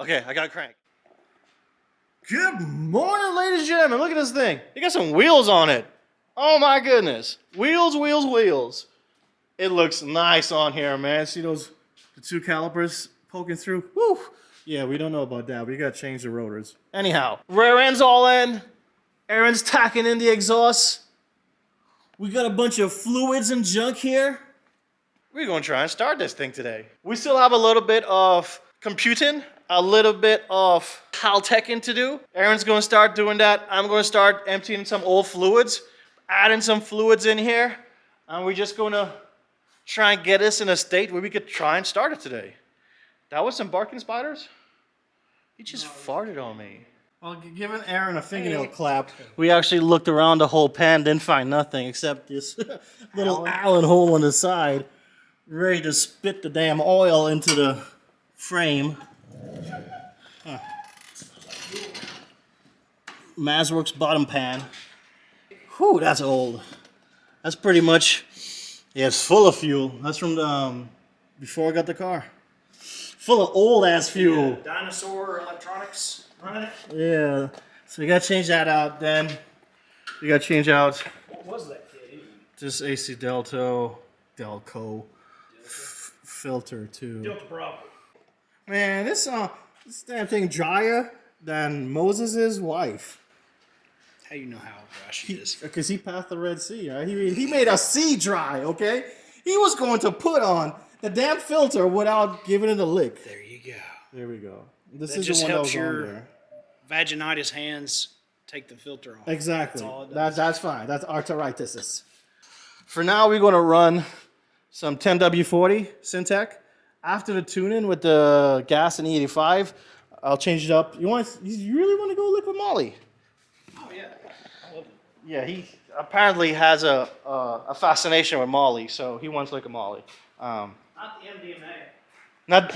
Okay, I got a crank. Good morning, ladies and gentlemen. Look at this thing. It got some wheels on it. Oh my goodness. Wheels, wheels, wheels. It looks nice on here, man. See the two calipers poking through? Woo! Yeah, we don't know about that. We gotta change the rotors. Anyhow, rear end's all in. Aaron's tacking in the exhaust. We got a bunch of fluids and junk here. We're gonna try and start this thing today. We still have a little bit of computing, a little bit of Calteching to do. Aaron's gonna start doing that. I'm gonna start emptying some old fluids, adding some fluids in here, and we're just gonna try and get us in a state where we could try and start it today. That was some barking spiders? He just farted on me. Well, giving Aaron a fingernail clap, we actually looked around the whole pan, didn't find nothing except this little Allen hole on the side, ready to spit the damn oil into the frame. Huh. Mazworks bottom pan. Whew, that's old. That's pretty much, yeah, it's full of fuel. That's from the, before I got the car. Full of old ass fuel. Yeah, dinosaur electronics running it. Yeah. So we gotta change that out. Then we gotta change out. What was that kid? This AC Delco filter too. Delta Bravo. Man, this damn thing drier than Moses' wife. How you know how dry she is? Because he passed the Red Sea, right? He made a sea dry, okay? He was going to put on the damn filter without giving it a lick. There you go. There we go. This That is just the one helps that was on your there. vaginitis hands take the filter off. Exactly. That's all it does. That's fine. That's arthritis. For now, we're going to run some 10W40 Syntec. After the tune-in with the gas and E85, I'll change it up. You really want to go liquid moly? Oh yeah, I love it. Yeah, he apparently has a fascination with Molly, so he wants liquid Molly. Not the MDMA. Not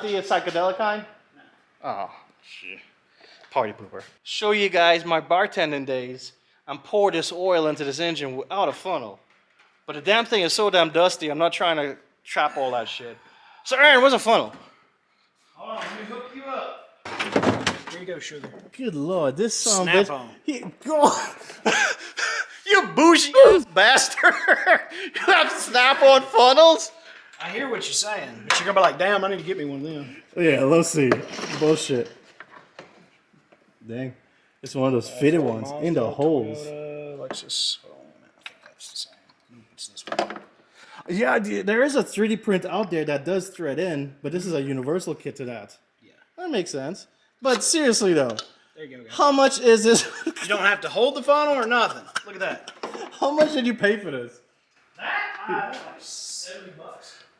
the psychedelic kind? No. Oh, shit. Party pooper. Show you guys my bartending days and pour this oil into this engine without a funnel. But the damn thing is so damn dusty, I'm not trying to trap all that shit. So Aaron, where's a funnel? Hold on, let me hook you up. Here you go, sugar. Good lord, this song. Snap on. You bougie bastard! You have snap-on funnels? I hear what you're saying, but you're gonna be like, damn, I need to get me one of them. Yeah, let's see. Bullshit. Dang. It's one of those fitted ones in the holes. Lexus. Oh, man, I think that's the same. It's this one. Yeah, there is a 3D print out there that does thread in, but this is a universal kit to that. Yeah. That makes sense. But seriously though, There you go, guys. how much is this? You don't have to hold the funnel or nothing. Look at that. How much did you pay for this? That? Like $70.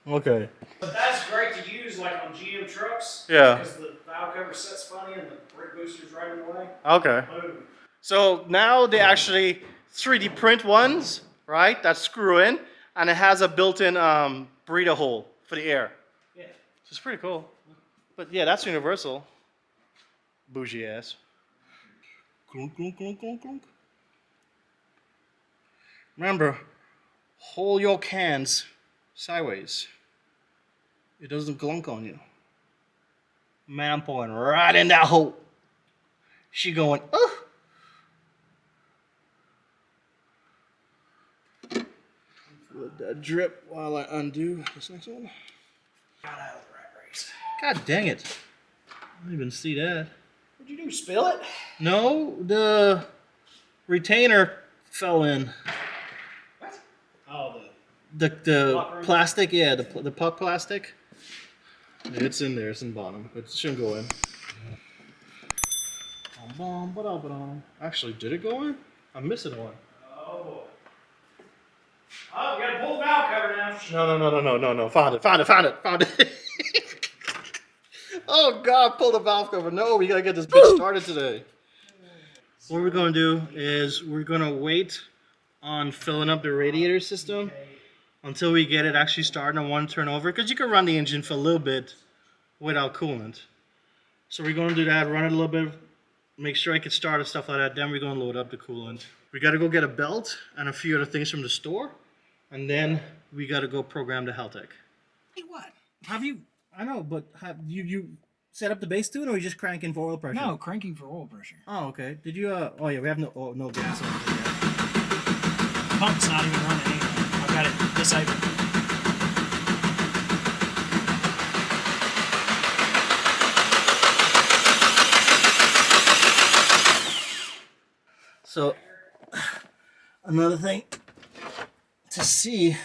Okay. But that's great to use like on GM trucks. Yeah. Because the valve cover sets funny and the brake booster's right in the way. Okay. Boom. So now they actually 3D print ones, right? That screw in, and it has a built-in breather hole for the air. Yeah. So it's pretty cool. But yeah, that's universal. Bougie ass. Clunk, clunk, clunk, clunk, clunk. Remember, hold your cans sideways. It doesn't glunk on you. Man, I'm pouring right in that hole. She going, oh. Let that drip while I undo this next one. Got out of the rat race. God dang it. I didn't even see that. What'd you do? Spill it? No, the retainer fell in. What? Oh, The Puck ring? plastic, yeah, the puck plastic. It's in there, it's in the bottom. It shouldn't go in. Actually, did it go in? I'm missing one. Oh boy. Oh, we gotta pull the valve cover now. No. Found it. Oh God, pull the valve cover. No, we gotta get this bitch started today. What we're gonna do is we're gonna wait on filling up the radiator system until we get it actually starting on one turnover, because you can run the engine for a little bit without coolant. So we're gonna do that, run it a little bit, make sure I can start and stuff like that. Then we're gonna load up the coolant. We gotta go get a belt and a few other things from the store, and then we gotta go program the Haltech. Hey, what? Have you? I know, but have you set up the base tune, or are you just cranking for oil pressure? No, cranking for oil pressure. Oh, okay. Did you? Oh yeah, we have no gas on it yet. Pump's not even running anyway. I've got it disabled. So, another thing to see,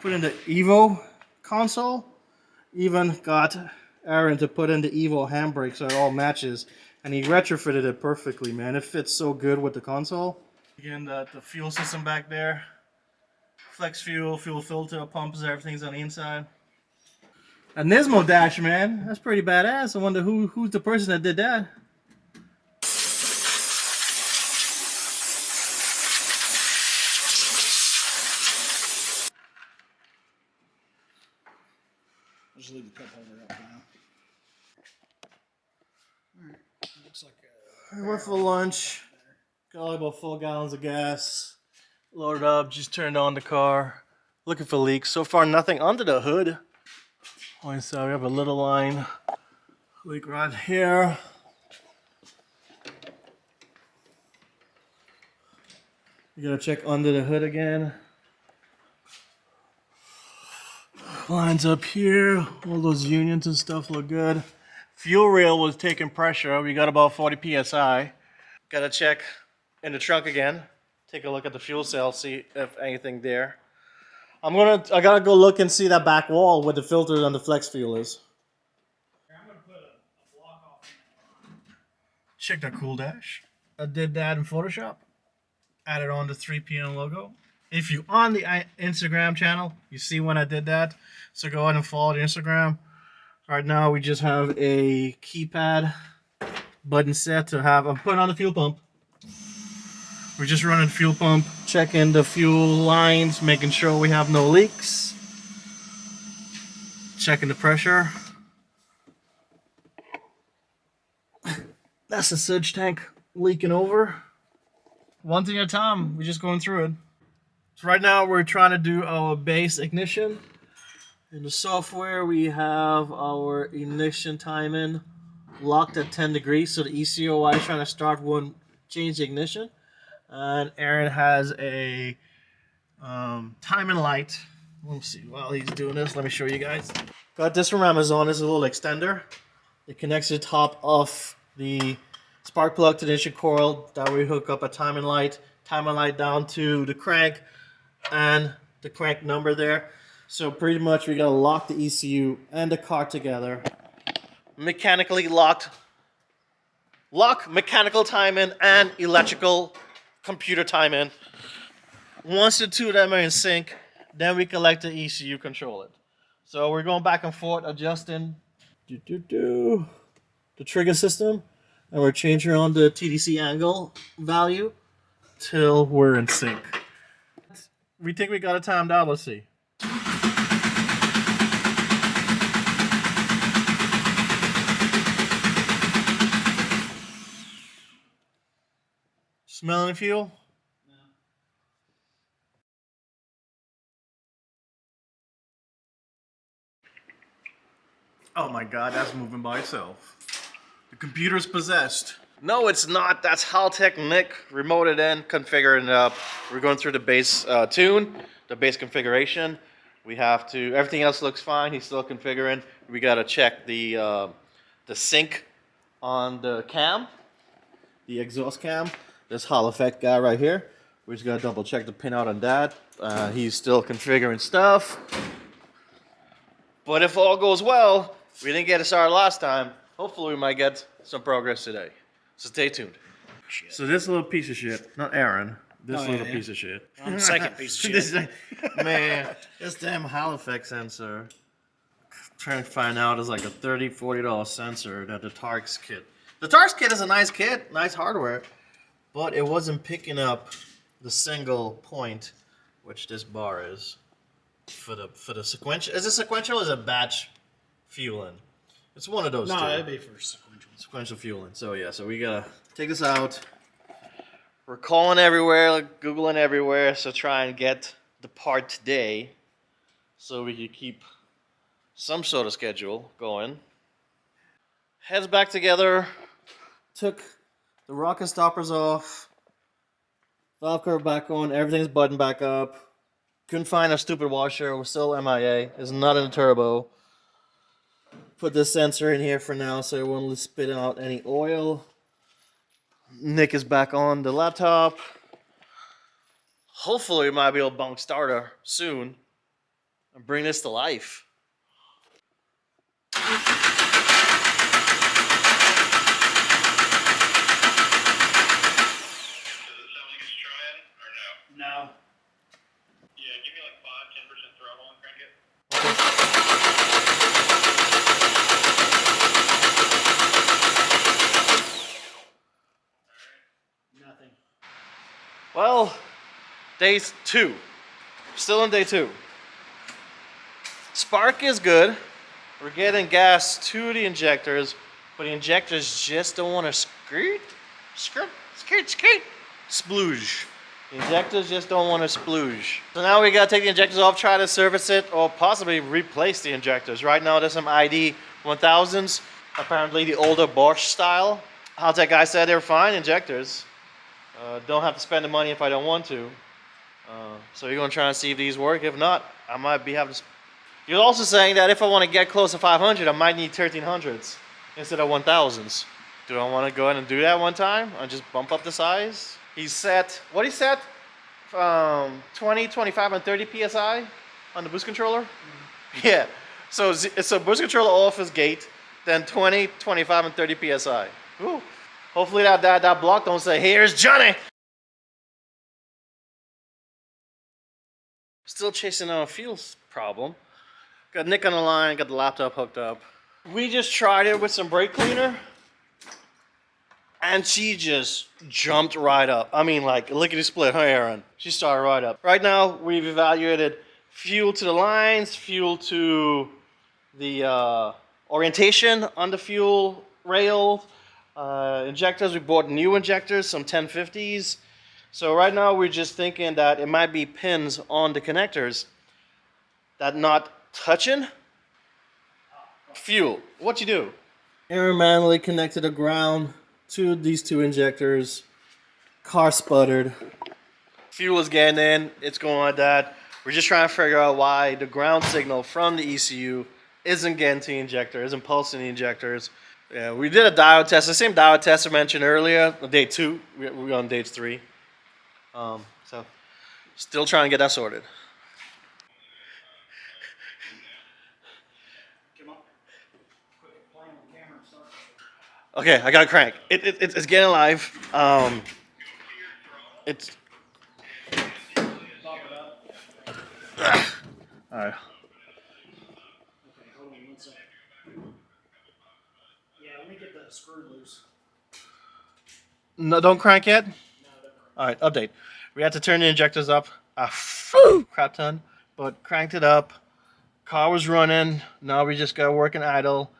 put in the Evo console. Even got Aaron to put in the Evo handbrake so it all matches, and he retrofitted it perfectly, man. It fits so good with the console. Again, the fuel system back there, flex fuel, fuel filter, pumps, everything's on the inside. A Nismo dash, man. That's pretty badass. I wonder who's the person that did that. I'll just leave the cup holder up now. Alright, looks like I went for lunch. Got like about 4 gallons of gas. Loaded up, just turned on the car. Looking for leaks. So far, nothing under the hood. Oh, so we have a little line leak right here. You gotta check under the hood again. Lines up here. All those unions and stuff look good. Fuel rail was taking pressure. We got about 40 psi. Gotta check in the trunk again. Take a look at the fuel cell, see if anything there. I gotta go look and see that back wall where the filter on the flex fuel is. I'm gonna put a block off. Check the cool dash. I did that in Photoshop. Added on the 3PM logo. If you on the Instagram channel, you see when I did that. So go ahead and follow the Instagram. Right now we just have a keypad button set to have. I'm putting on the fuel pump. We're just running the fuel pump, checking the fuel lines, making sure we have no leaks. Checking the pressure. That's the surge tank leaking over. One thing at a time, we're just going through it. So right now we're trying to do our base ignition. In the software we have our ignition timing locked at 10 degrees, so the ECOI is trying to start won't change the ignition. And Aaron has a timing light. Let's see, while he's doing this, let me show you guys. Got this from Amazon. It's a little extender. It connects to the top of the spark plug to the ignition coil. That way we hook up a timing light down to the crank and the crank number there. So pretty much we gotta lock the ECU and the car together. Mechanically lock mechanical timing and electrical computer timing. Once the two of them are in sync, then we can let the ECU control it. So we're going back and forth adjusting the trigger system, and we're changing on the TDC angle value till we're in sync. We think we got it timed out. Let's see. Smelling the fuel? No. Oh my god, that's moving by itself. The computer's possessed. No, it's not. That's Haltech Nick remoted in, configuring it up. We're going through the base tune, the base configuration. We have to, everything else looks fine. He's still configuring. We gotta check the sync on the cam, the exhaust cam. This Hall Effect guy right here. We just gotta double check the pinout on that. He's still configuring stuff. But if all goes well, we didn't get it started last time. Hopefully we might get some progress today. So stay tuned. Shit. So this little piece of shit, not Aaron, this Oh, little yeah. piece of shit. I'm second piece of shit. Man, this damn Hall Effect sensor. I'm trying to find out is like a $30, $40 sensor that the Tarks kit. The Tarks kit is a nice kit, nice hardware, but it wasn't picking up the single point, which this bar is. For the sequential, is it sequential or is it batch fueling? It's one of those two. No, that'd be for sequential. Sequential fueling. So yeah, so we gotta take this out. We're calling everywhere, like Googling everywhere, so try and get the part today, so we can keep some sort of schedule going. Heads back together. Took the rocket stoppers off. Valve cover back on. Everything's buttoned back up. Couldn't find a stupid washer. We're still MIA. It's not in the turbo. Put this sensor in here for now so it won't spit out any oil. Nick is back on the laptop. Hopefully we might be able to bunk starter soon and bring this to life. No. Yeah, give me like 5-10% throttle and crank it. Nothing. Well, day 2. Still in day 2. Spark is good. We're getting gas to the injectors, but the injectors just don't want to splooge. The injectors just don't want to splooge. So now we gotta take the injectors off, try to service it, or possibly replace the injectors. Right now there's some ID 1000s, apparently the older Bosch style. Haltech guy said they're fine injectors. Don't have to spend the money if I don't want to. So you're gonna try and see if these work. If not, I might be having to. You're also saying that if I want to get close to 500, I might need 1300s instead of 1000s. Do I want to go ahead and do that one time and just bump up the size? He's set, what he set? 20, 25, and 30 PSI on the boost controller? Mm-hmm. Yeah. So boost controller off is gate, then 20, 25, and 30 PSI. Ooh. Hopefully that block don't say, here's Johnny! Still chasing a fuel problem. Got Nick on the line, got the laptop hooked up. We just tried it with some brake cleaner. And she just jumped right up. I mean, like, lickety split, huh, Aaron? She started right up. Right now, we've evaluated fuel to the lines, fuel to the orientation on the fuel rail, injectors. We bought new injectors, some 1050s. So right now, we're just thinking that it might be pins on the connectors that not touching fuel. What you do? Aaron manually connected the ground to these two injectors. Car sputtered. Fuel is getting in. It's going like that. We're just trying to figure out why the ground signal from the ECU isn't getting to the injector, isn't pulsing the injectors. Yeah, we did a diode test, the same diode test I mentioned earlier, on day 2. We're on day 3. So, still trying to get that sorted. Come on. Quick, play on the camera and start. Okay, I got a crank. It's getting live. It's. Pop it up. All right. Okay, hold on one second. Yeah, let me get the screw loose. No, don't crank yet. No, don't. All right, update. We had to turn the injectors up a crap ton, but cranked it up. Car was running. Now we just got working idle.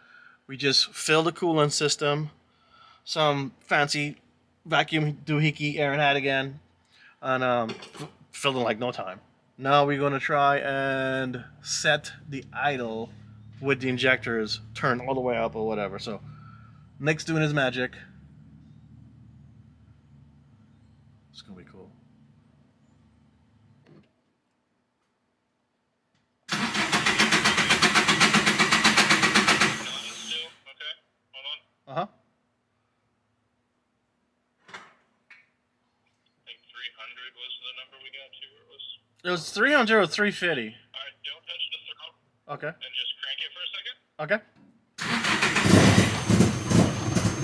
We just filled the coolant system. Some fancy vacuum doohickey Aaron had again, and filled in like no time. Now we're gonna try and set the idle with the injectors turned all the way up or whatever. So Nick's doing his magic. It's gonna be cool. Okay, hold on. Uh-huh. I think 300 was the number we got to, or it was... It was 300 or 350. Alright, don't touch the throttle. Okay. And just crank it for a second. Okay.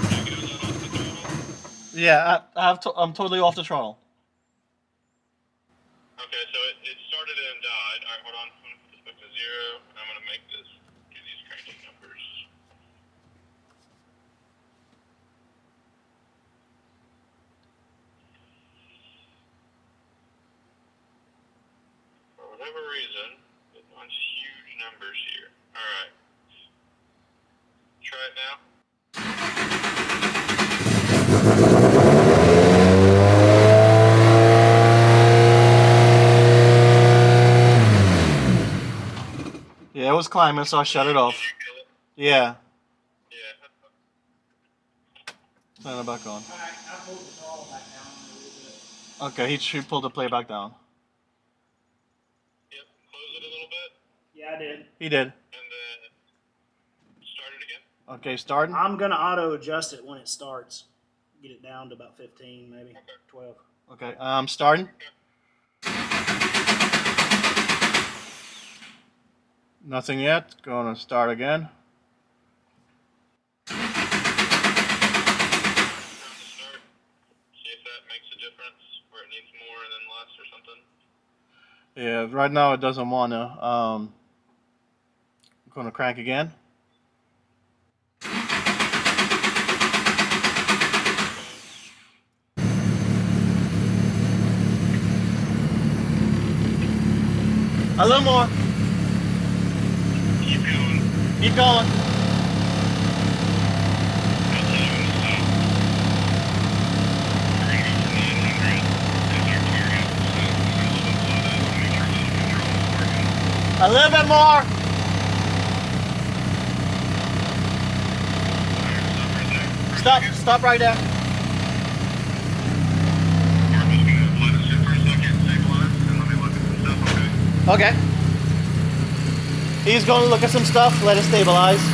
Now get a little off the throttle. Yeah, I'm totally off the throttle. Okay, so it started and died. Alright, hold on. I'm gonna put this back to 0, and I'm gonna make this, do these cranking numbers. For whatever reason, it wants huge numbers here. Alright. Try it now. Yeah, it was climbing, so I shut it off. Did you kill it? Yeah. Yeah. Turn it back on. Alright, I pulled the throttle back down a little bit. Okay, he pulled the play back down. Yep. Close it a little bit, Yeah, I did. He did. and then start it again. Okay, starting. I'm gonna auto adjust it when it starts. Get it down to about 15, maybe Okay. 12. Okay, starting. Nothing yet. Gonna start again. Time to start. See if that makes a difference, where it needs more and then less or something. Yeah, right now it doesn't wanna. I'm gonna crank again. A little more. Keep going. Keep going. I'll tell you when to stop. We're gonna go for 900 as our target, so we're gonna let it float out and make sure that the control is working. A little bit more. Alright, Stop. Stop right there. We're just gonna let it sit for a second, stabilize, and let me look at some stuff, okay? Okay. He's going to look at some stuff. Let it stabilize. You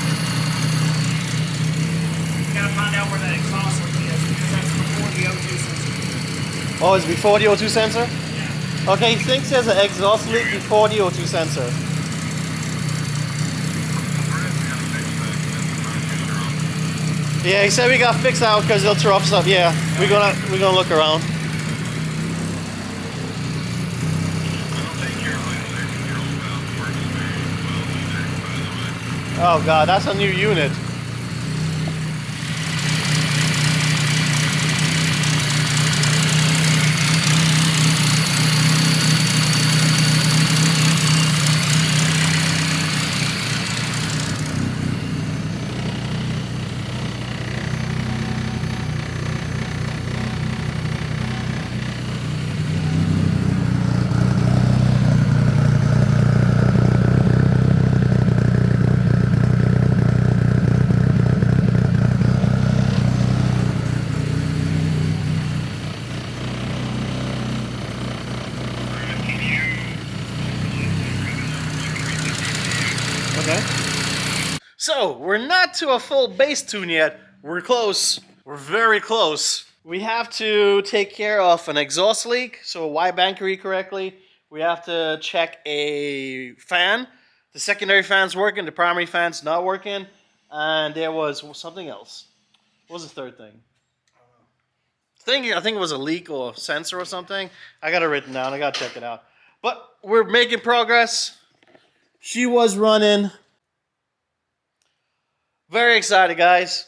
gotta find out where that exhaust leak is because that's before the O2 sensor. Oh, it's before the O2 sensor? Yeah. Okay, he thinks there's an exhaust leak before the O2 sensor. Yeah, he said we got to fix out because they'll throw up stuff. Yeah, we're gonna look around. Oh god, that's a new unit. Okay. So, we're not to a full base tune yet. We're close. We're very close. We have to take care of an exhaust leak, so wire bankery correctly. We have to check a fan. The secondary fan's working, the primary fan's not working. And there was something else. What was the third thing? I think it was a leak or a sensor or something. I got it written down. I got to check it out. But we're making progress. She was running. Very excited, guys.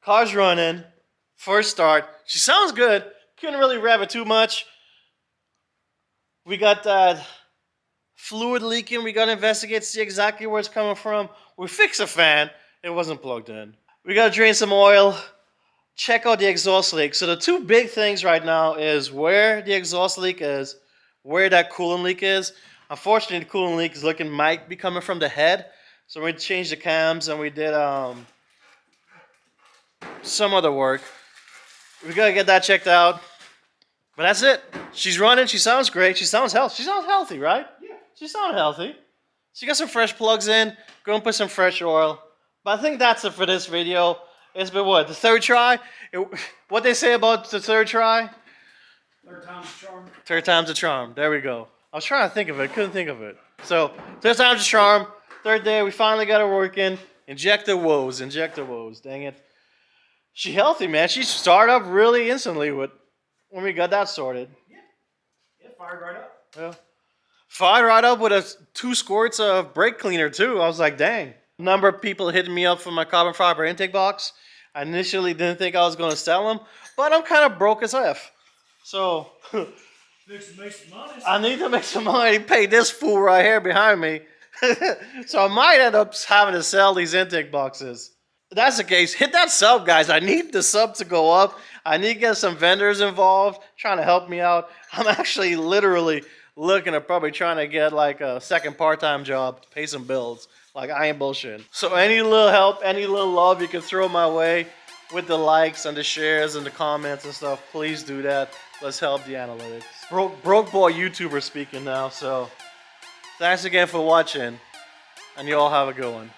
Car's running. First start. She sounds good. Couldn't really rev it too much. We got that fluid leaking. We got to investigate, see exactly where it's coming from. We fixed the fan. It wasn't plugged in. We got to drain some oil. Check out the exhaust leak. So the two big things right now is where the exhaust leak is, where that coolant leak is. Unfortunately, the coolant leak might be coming from the head. So we changed the cams and we did some other work. We gotta get that checked out. But that's it. She's running. She sounds great. She sounds healthy. She sounds healthy, right? Yeah. She sounds healthy. She got some fresh plugs in. Gonna put some fresh oil. But I think that's it for this video. It's been what? The third try? What they say about the third try? Third time's the charm. Third time's a charm. There we go. I was trying to think of it. Couldn't think of it. So, third time's a charm. Third day, we finally got her working. Injector woes. Injector woes. Dang it. She healthy, man. She started up really instantly when we got that sorted. Yeah, fired right up. Yeah. Fired right up with 2 squirts of brake cleaner, too. I was like, dang. A number of people hitting me up for my carbon fiber intake box. I initially didn't think I was going to sell them, but I'm kind of broke as F. So, Make some money. I need to make some money to pay this fool right here behind me. So I might end up having to sell these intake boxes. If that's the case, hit that sub, guys. I need the sub to go up. I need to get some vendors involved, trying to help me out. I'm actually literally looking at probably trying to get like a second part-time job to pay some bills. Like, I ain't bullshitting. So any little help, any little love you can throw my way with the likes and the shares and the comments and stuff, please do that. Let's help the analytics. Broke boy YouTuber speaking now, so thanks again for watching, and you all have a good one.